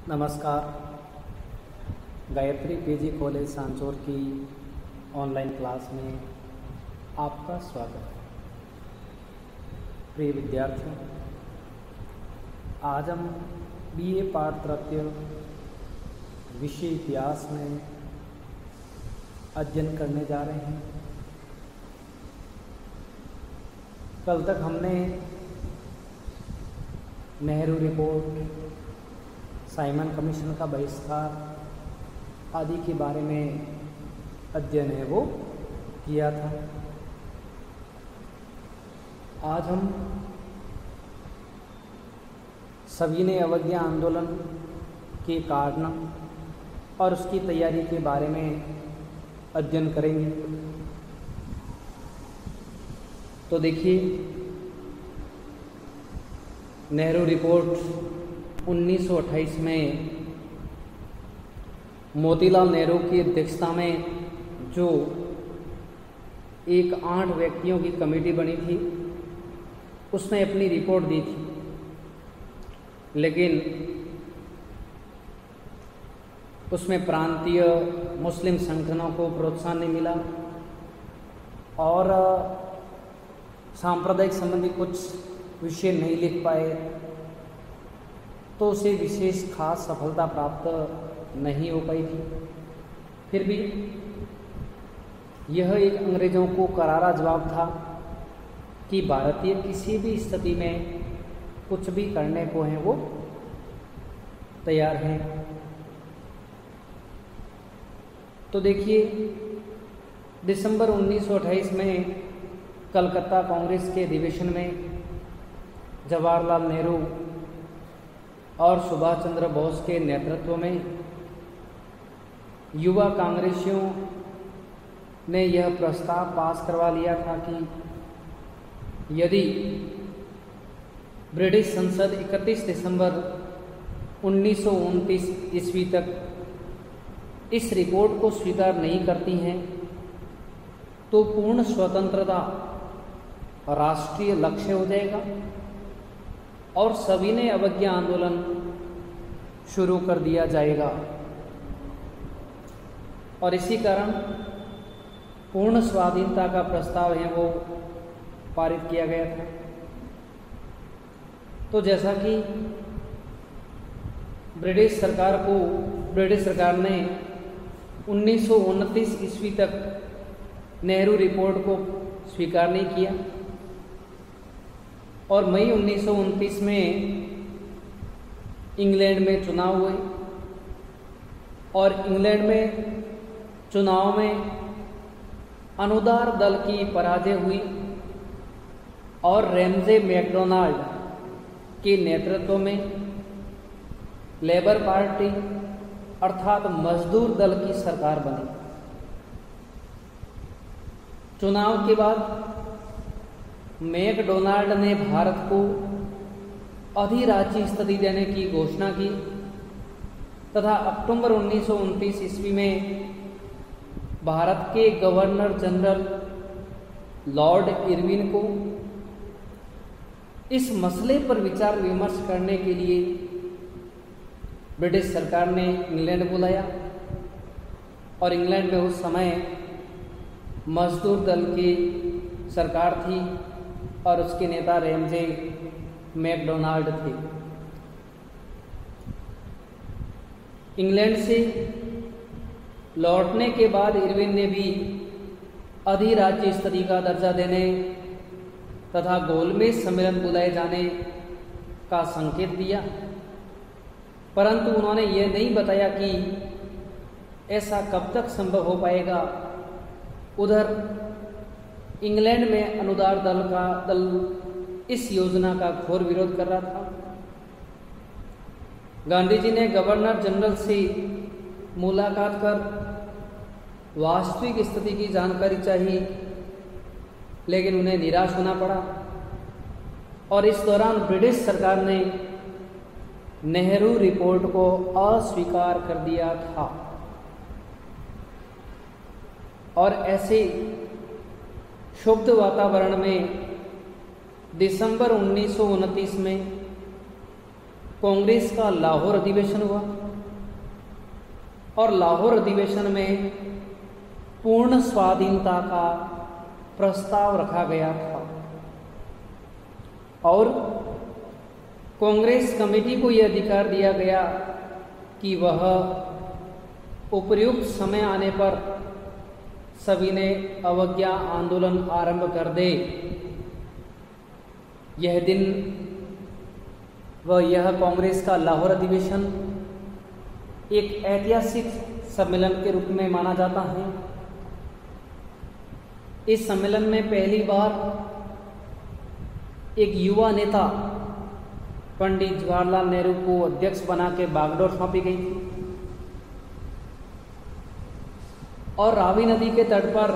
नमस्कार। Gayatri PG college Sanchore की online class में आपका स्वागत है। प्रिय विद्यार्थियों, आज हम बीए पाठ तृतीय विषय इतिहास में अध्ययन करने जा रहे हैं। कल तक हमने नेहरू रिपोर्ट, साइमन कमीशन का बहिष्कार आदि के बारे में अध्ययन है वो किया था। आज हम सविनय अवज्ञा आंदोलन के कारण और उसकी तैयारी के बारे में अध्ययन करेंगे। तो देखिए, नेहरू रिपोर्ट 1928 में मोतीलाल नेहरू की अध्यक्षता में जो एक 8 व्यक्तियों की कमेटी बनी थी, उसने अपनी रिपोर्ट दी थी, लेकिन उसमें प्रांतीय मुस्लिम संगठनों को प्रोत्साहन नहीं मिला और सांप्रदायिक संबंधी कुछ विषय नहीं लिख पाए, तो उसे विशेष खास सफलता प्राप्त नहीं हो पाई थी। फिर भी यह एक अंग्रेज़ों को करारा जवाब था कि भारतीय किसी भी स्थिति में कुछ भी करने को हैं वो तैयार हैं। तो देखिए, दिसंबर 1928 में कलकत्ता कांग्रेस के अधिवेशन में जवाहरलाल नेहरू और सुभाष चंद्र बोस के नेतृत्व में युवा कांग्रेसियों ने यह प्रस्ताव पास करवा लिया था कि यदि ब्रिटिश संसद 31 दिसंबर 1929 ईस्वी तक इस रिपोर्ट को स्वीकार नहीं करती हैं, तो पूर्ण स्वतंत्रता राष्ट्रीय लक्ष्य हो जाएगा और सविनय अवज्ञा आंदोलन शुरू कर दिया जाएगा। और इसी कारण पूर्ण स्वाधीनता का प्रस्ताव है वो पारित किया गया था। तो जैसा कि ब्रिटिश सरकार ने 1929 ईस्वी तक नेहरू रिपोर्ट को स्वीकार नहीं किया और मई 1929 में इंग्लैंड में चुनाव हुए और इंग्लैंड में चुनाव में अनुदार दल की पराजय हुई और रैमजे मैकडोनाल्ड के नेतृत्व में लेबर पार्टी अर्थात मजदूर दल की सरकार बनी। चुनाव के बाद मैकडोनाल्ड ने भारत को अधिराज्य स्थिति देने की घोषणा की तथा अक्टूबर 1929 ईस्वी में भारत के गवर्नर जनरल लॉर्ड इरविन को इस मसले पर विचार विमर्श करने के लिए ब्रिटिश सरकार ने इंग्लैंड बुलाया और इंग्लैंड में उस समय मजदूर दल की सरकार थी और उसके नेता रैमजे मैकडोनाल्ड थे। इंग्लैंड से लौटने के बाद इरविन ने भी अधिराज्य स्थिति का दर्जा देने तथा गोलमेज सम्मेलन बुलाए जाने का संकेत दिया, परंतु उन्होंने यह नहीं बताया कि ऐसा कब तक संभव हो पाएगा। उधर इंग्लैंड में अनुदार दल इस योजना का घोर विरोध कर रहा था। गांधी जी ने गवर्नर जनरल से मुलाकात कर वास्तविक स्थिति की जानकारी चाहिए, लेकिन उन्हें निराश होना पड़ा और इस दौरान ब्रिटिश सरकार ने नेहरू रिपोर्ट को अस्वीकार कर दिया था। और ऐसे शुद्ध वातावरण में दिसंबर 1929 में कांग्रेस का लाहौर अधिवेशन हुआ और लाहौर अधिवेशन में पूर्ण स्वाधीनता का प्रस्ताव रखा गया था और कांग्रेस कमेटी को यह अधिकार दिया गया कि वह उपयुक्त समय आने पर सभी ने अवज्ञा आंदोलन आरंभ कर दे। यह दिन व यह कांग्रेस का लाहौर अधिवेशन एक ऐतिहासिक सम्मेलन के रूप में माना जाता है। इस सम्मेलन में पहली बार एक युवा नेता पंडित जवाहरलाल नेहरू को अध्यक्ष बना के बागडोर सौंपी गई थी और रावी नदी के तट पर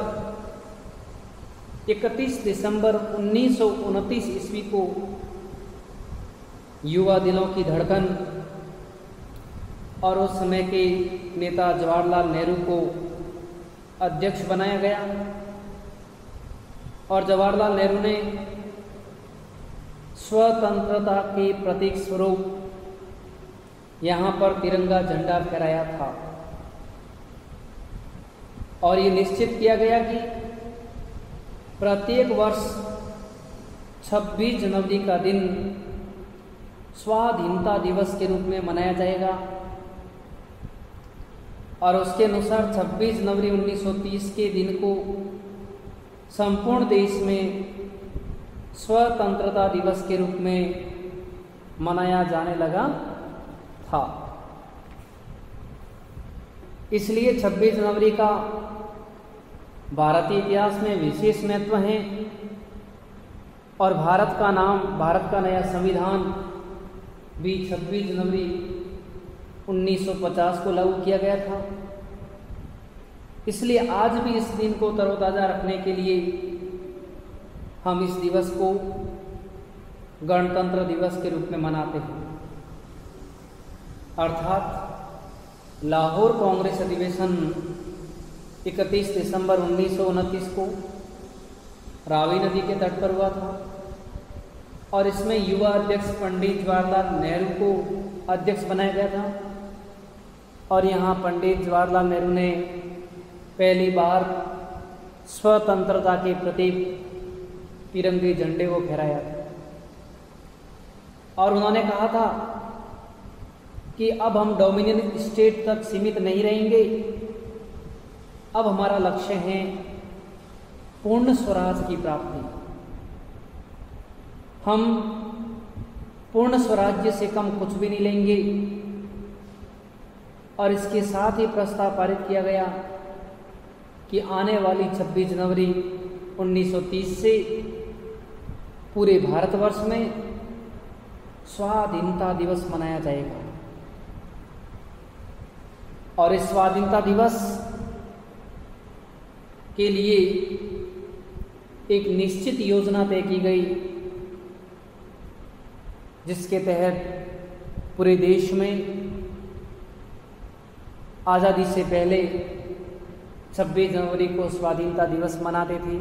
31 दिसंबर 1929 ईस्वी को युवा दिलों की धड़कन और उस समय के नेता जवाहरलाल नेहरू को अध्यक्ष बनाया गया और जवाहरलाल नेहरू ने स्वतंत्रता के प्रतीक स्वरूप यहाँ पर तिरंगा झंडा फहराया था और ये निश्चित किया गया कि प्रत्येक वर्ष 26 जनवरी का दिन स्वाधीनता दिवस के रूप में मनाया जाएगा और उसके अनुसार 26 जनवरी 1930 के दिन को संपूर्ण देश में स्वतंत्रता दिवस के रूप में मनाया जाने लगा था। इसलिए 26 जनवरी का भारतीय इतिहास में विशेष महत्व है और भारत का नाम, भारत का नया संविधान भी 26 जनवरी 1950 को लागू किया गया था। इसलिए आज भी इस दिन को तरोताज़ा रखने के लिए हम इस दिवस को गणतंत्र दिवस के रूप में मनाते हैं। अर्थात लाहौर कांग्रेस अधिवेशन 31 दिसंबर 1929 को रावी नदी के तट पर हुआ था और इसमें युवा अध्यक्ष पंडित जवाहरलाल नेहरू को अध्यक्ष बनाया गया था और यहाँ पंडित जवाहरलाल नेहरू ने पहली बार स्वतंत्रता के प्रतीक तिरंगे झंडे को फहराया और उन्होंने कहा था कि अब हम डोमिनियन स्टेट तक सीमित नहीं रहेंगे, अब हमारा लक्ष्य है पूर्ण स्वराज की प्राप्ति। हम पूर्ण स्वराज्य से कम कुछ भी नहीं लेंगे और इसके साथ ही प्रस्ताव पारित किया गया कि आने वाली 26 जनवरी 1930 से पूरे भारतवर्ष में स्वाधीनता दिवस मनाया जाएगा और इस स्वाधीनता दिवस के लिए एक निश्चित योजना तय की गई जिसके तहत पूरे देश में आज़ादी से पहले 26 जनवरी को स्वाधीनता दिवस मनाते थे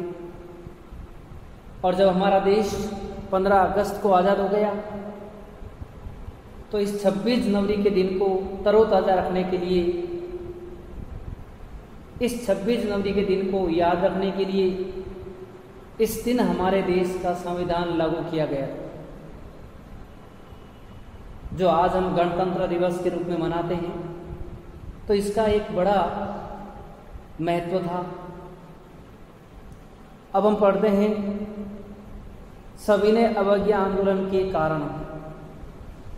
और जब हमारा देश 15 अगस्त को आज़ाद हो गया तो इस 26 जनवरी के दिन को तरोताज़ा रखने के लिए, इस 26 जनवरी के दिन को याद रखने के लिए इस दिन हमारे देश का संविधान लागू किया गया जो आज हम गणतंत्र दिवस के रूप में मनाते हैं। तो इसका एक बड़ा महत्व था। अब हम पढ़ते हैं सविनय अवज्ञा आंदोलन के कारण।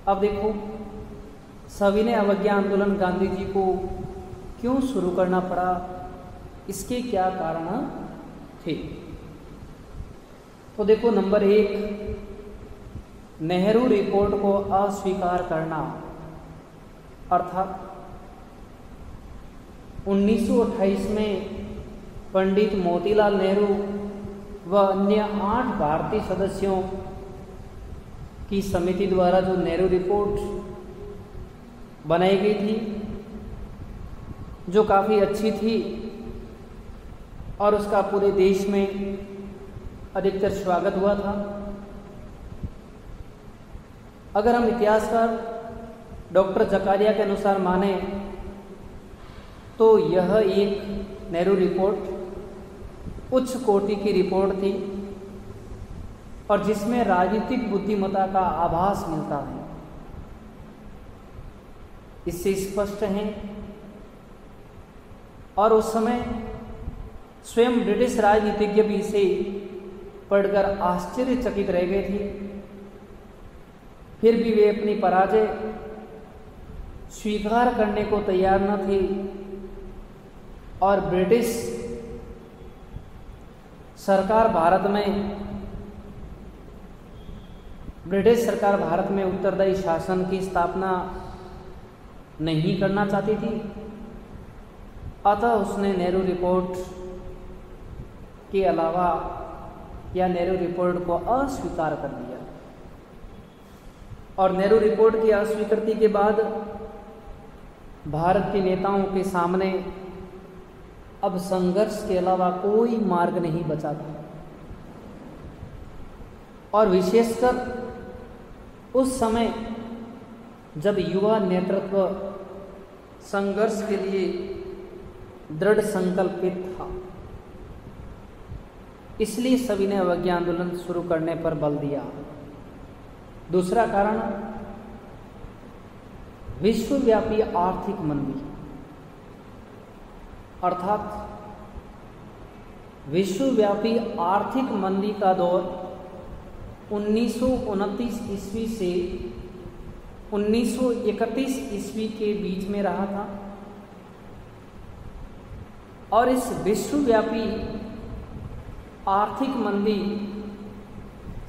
अब देखो, सविनय अवज्ञा आंदोलन गांधी जी को क्यों शुरू करना पड़ा, इसके क्या कारण थे। तो देखो, नंबर 1, नेहरू रिपोर्ट को अस्वीकार करना, अर्थात 1928 में पंडित मोतीलाल नेहरू व अन्य 8 भारतीय सदस्यों की समिति द्वारा जो नेहरू रिपोर्ट बनाई गई थी, जो काफ़ी अच्छी थी और उसका पूरे देश में अधिकतर स्वागत हुआ था। अगर हम इतिहास का डॉक्टर जकारिया के अनुसार माने तो यह एक नेहरू रिपोर्ट उच्च कोटि की रिपोर्ट थी और जिसमें राजनीतिक बुद्धिमत्ता का आभास मिलता है। इससे स्पष्ट है और उस समय स्वयं ब्रिटिश राजनीतिज्ञ भी इसे पढ़कर आश्चर्यचकित रह गए थे। फिर भी वे अपनी पराजय स्वीकार करने को तैयार न थे और ब्रिटिश सरकार भारत में उत्तरदायी शासन की स्थापना नहीं करना चाहती थी। अतः उसने नेहरू रिपोर्ट के अलावा या नेहरू रिपोर्ट को अस्वीकार कर दिया और नेहरू रिपोर्ट की अस्वीकृति के बाद भारत के नेताओं के सामने अब संघर्ष के अलावा कोई मार्ग नहीं बचा था और विशेषकर उस समय जब युवा नेतृत्व संघर्ष के लिए दृढ़ संकल्पित था, इसलिए सभी ने अवज्ञा आंदोलन शुरू करने पर बल दिया। दूसरा कारण विश्वव्यापी आर्थिक मंदी, अर्थात विश्वव्यापी आर्थिक मंदी का दौर 1929 ईस्वी से 1931 ईस्वी के बीच में रहा था और इस विश्वव्यापी आर्थिक मंदी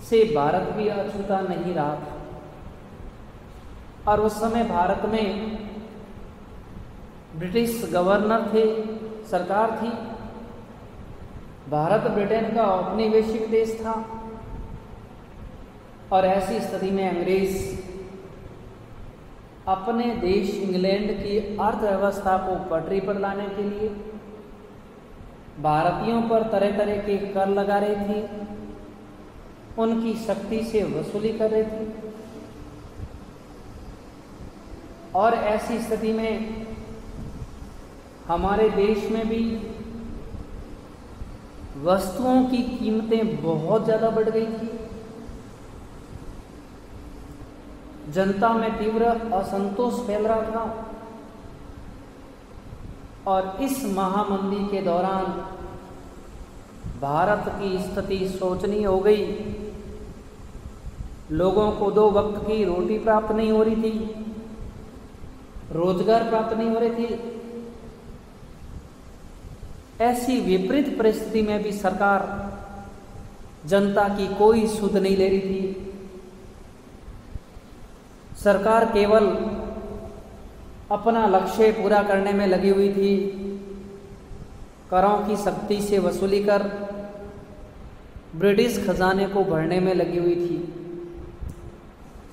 से भारत भी अछूता नहीं रहा था और उस समय भारत में ब्रिटिश गवर्नर थे, सरकार थी। भारत ब्रिटेन का औपनिवेशिक देश था और ऐसी स्थिति में अंग्रेज अपने देश इंग्लैंड की अर्थव्यवस्था को पटरी पर लाने के लिए भारतीयों पर तरह तरह के कर लगा रहे थे, उनकी शक्ति से वसूली कर रहे थे और ऐसी स्थिति में हमारे देश में भी वस्तुओं की कीमतें बहुत ज़्यादा बढ़ गई थी। जनता में तीव्र असंतोष फैल रहा था और इस महामंदी के दौरान भारत की स्थिति शोचनीय हो गई। लोगों को 2 वक्त की रोटी प्राप्त नहीं हो रही थी, रोजगार प्राप्त नहीं हो रहे थे। ऐसी विपरीत परिस्थिति में भी सरकार जनता की कोई सुध नहीं ले रही थी। सरकार केवल अपना लक्ष्य पूरा करने में लगी हुई थी, करों की सख्ती से वसूली कर ब्रिटिश खजाने को भरने में लगी हुई थी।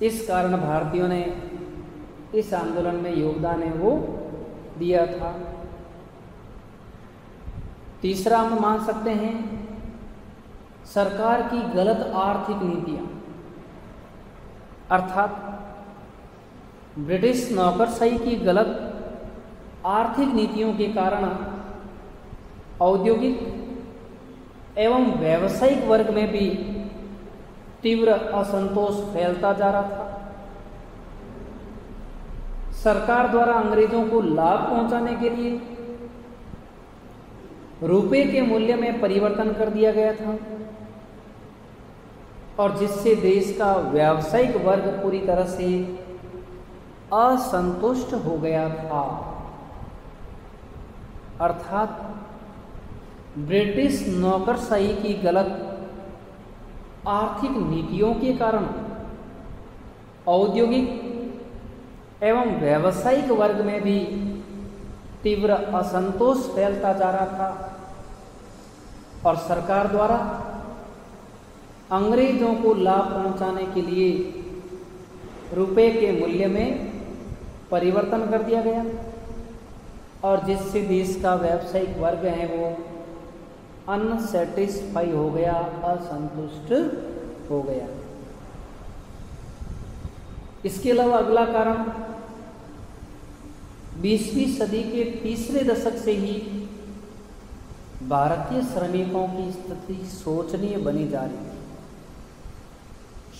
इस कारण भारतीयों ने इस आंदोलन में योगदान है वो दिया था। तीसरा हम मान सकते हैं सरकार की गलत आर्थिक नीतियां, अर्थात ब्रिटिश नौकरशाही की गलत आर्थिक नीतियों के कारण औद्योगिक एवं व्यावसायिक वर्ग में भी तीव्र असंतोष फैलता जा रहा था। सरकार द्वारा अंग्रेजों को लाभ पहुंचाने के लिए रुपए के मूल्य में परिवर्तन कर दिया गया था और जिससे देश का व्यावसायिक वर्ग पूरी तरह से असंतुष्ट हो गया था। अर्थात ब्रिटिश नौकरशाही की गलत आर्थिक नीतियों के कारण औद्योगिक एवं व्यावसायिक वर्ग में भी तीव्र असंतोष फैलता जा रहा था और सरकार द्वारा अंग्रेजों को लाभ पहुंचाने के लिए रुपए के मूल्य में परिवर्तन कर दिया गया और जिससे देश का व्यावसायिक वर्ग है वो अनसेटिस्फाई हो गया, असंतुष्ट हो गया। इसके अलावा अगला कारण 20वीं सदी के तीसरे दशक से ही भारतीय श्रमिकों की स्थिति शोचनीय बनी जा रही है।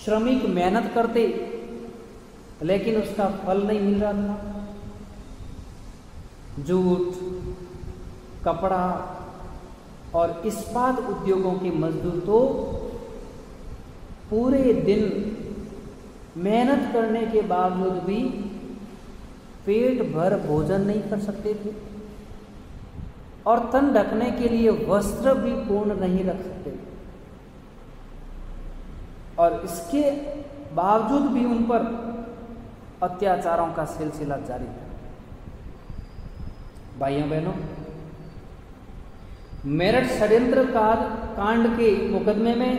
श्रमिक मेहनत करते लेकिन उसका फल नहीं मिल रहा था। जूट, कपड़ा और इस्पात उद्योगों के मजदूर तो पूरे दिन मेहनत करने के बावजूद भी पेट भर भोजन नहीं कर सकते थे और तन ढकने के लिए वस्त्र भी पूर्ण नहीं रख सकते थे, और इसके बावजूद भी उन पर अत्याचारों का सिलसिला जारी था। भाइयों बहनों, मेरठ षड्यंत्र कांड के मुकदमे में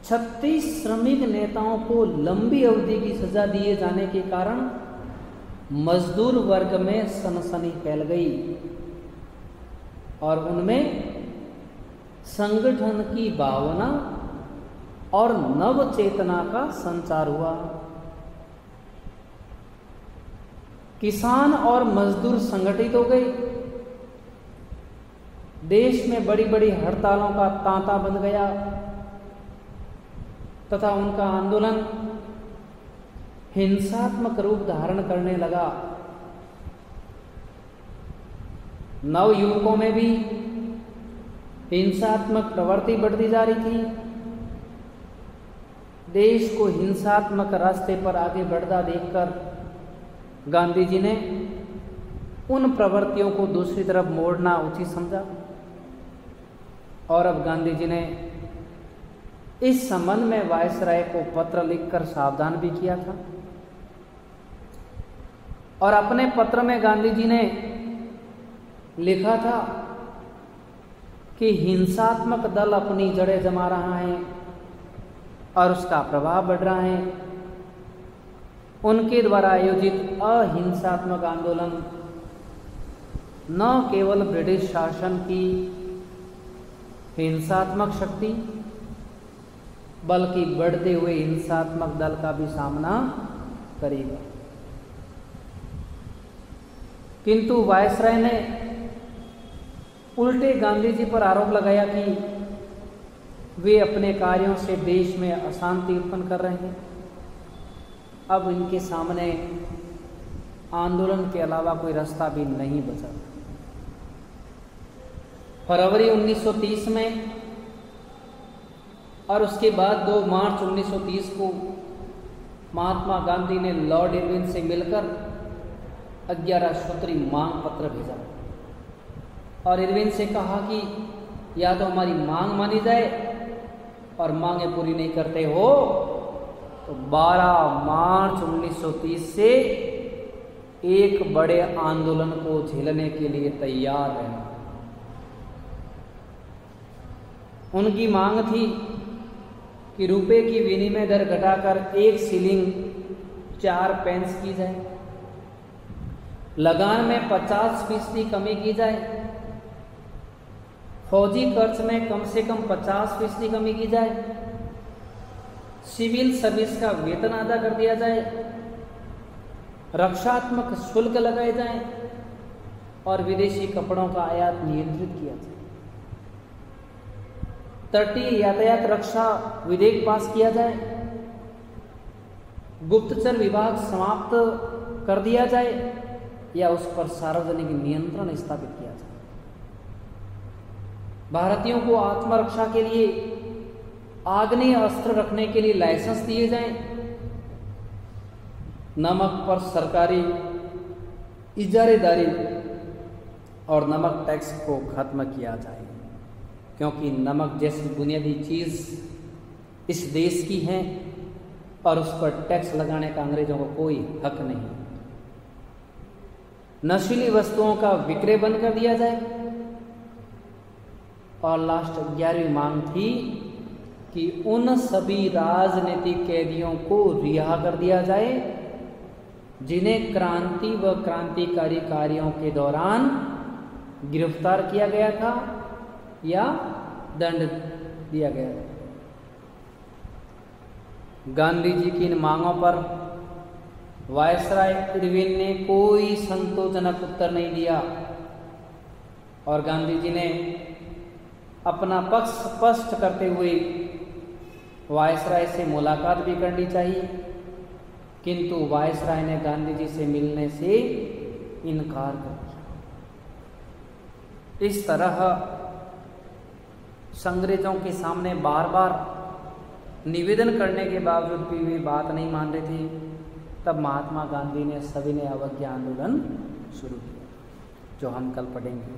36 श्रमिक नेताओं को लंबी अवधि की सजा दिए जाने के कारण मजदूर वर्ग में सनसनी फैल गई और उनमें संगठन की भावना और नव चेतना का संचार हुआ। किसान और मजदूर संगठित हो गए। देश में बड़ी बड़ी हड़तालों का तांता बन गया तथा उनका आंदोलन हिंसात्मक रूप धारण करने लगा। नव युवकों में भी हिंसात्मक प्रवृत्ति बढ़ती जा रही थी। देश को हिंसात्मक रास्ते पर आगे बढ़ता देखकर गांधी जी ने उन प्रवृत्तियों को दूसरी तरफ मोड़ना उचित समझा और अब गांधी जी ने इस संबंध में वायसराय को पत्र लिखकर सावधान भी किया था। और अपने पत्र में गांधी जी ने लिखा था कि हिंसात्मक दल अपनी जड़ें जमा रहा है और उसका प्रभाव बढ़ रहा है। उनके द्वारा आयोजित अहिंसात्मक आंदोलन न केवल ब्रिटिश शासन की हिंसात्मक शक्ति बल्कि बढ़ते हुए हिंसात्मक दल का भी सामना करेगा। किंतु वायसराय ने उल्टे गांधी जी पर आरोप लगाया कि वे अपने कार्यों से देश में अशांति उत्पन्न कर रहे हैं। अब इनके सामने आंदोलन के अलावा कोई रास्ता भी नहीं बचा। फरवरी 1930 में और उसके बाद 2 मार्च 1930 को महात्मा गांधी ने लॉर्ड इरविन से मिलकर 11 सूत्री मांग पत्र भेजा और इरविन से कहा कि या तो हमारी मांग मानी जाए और मांगे पूरी नहीं करते हो तो 12 मार्च 1930 से एक बड़े आंदोलन को झेलने के लिए तैयार रहना। उनकी मांग थी कि रुपए की विनिमय दर घटाकर 1 शिलिंग 4 पैंस की जाए, लगान में 50% कमी की जाए, फौजी खर्च में कम से कम 50% कमी की जाए, सिविल सर्विस का वेतन अदा कर दिया जाए, रक्षात्मक शुल्क लगाए जाएं और विदेशी कपड़ों का आयात नियंत्रित किया जाए। तटीय यातायात रक्षा विधेयक पास किया जाए, गुप्तचर विभाग समाप्त कर दिया जाए या उस पर सार्वजनिक नियंत्रण स्थापित किया जाए। भारतीयों को आत्मरक्षा के लिए आग्नेय अस्त्र रखने के लिए लाइसेंस दिए जाएं, नमक पर सरकारी इजारेदारी और नमक टैक्स को खत्म किया जाए, क्योंकि नमक जैसी बुनियादी चीज इस देश की है और उस पर टैक्स लगाने का अंग्रेजों को कोई हक नहीं। नशीली वस्तुओं का विक्रय बंद कर दिया जाए और लास्ट 11वीं मांग थी कि उन सभी राजनीतिक कैदियों को रिहा कर दिया जाए जिन्हें क्रांति व क्रांतिकारी कार्यों के दौरान गिरफ्तार किया गया था या दंड दिया गया था। गांधी जी की इन मांगों पर वायसराय इरविन ने कोई संतोषजनक उत्तर नहीं दिया और गांधी जी ने अपना पक्ष स्पष्ट करते हुए वायसराय से मुलाकात भी करनी चाहिए, किंतु वायसराय ने गांधी जी से मिलने से इनकार कर दिया। इस तरह अंग्रेजों के सामने बार बार निवेदन करने के बावजूद भी वे बात नहीं मान रहे थे। तब महात्मा गांधी ने सविनय अवज्ञा आंदोलन शुरू किया, जो हम कल पढ़ेंगे।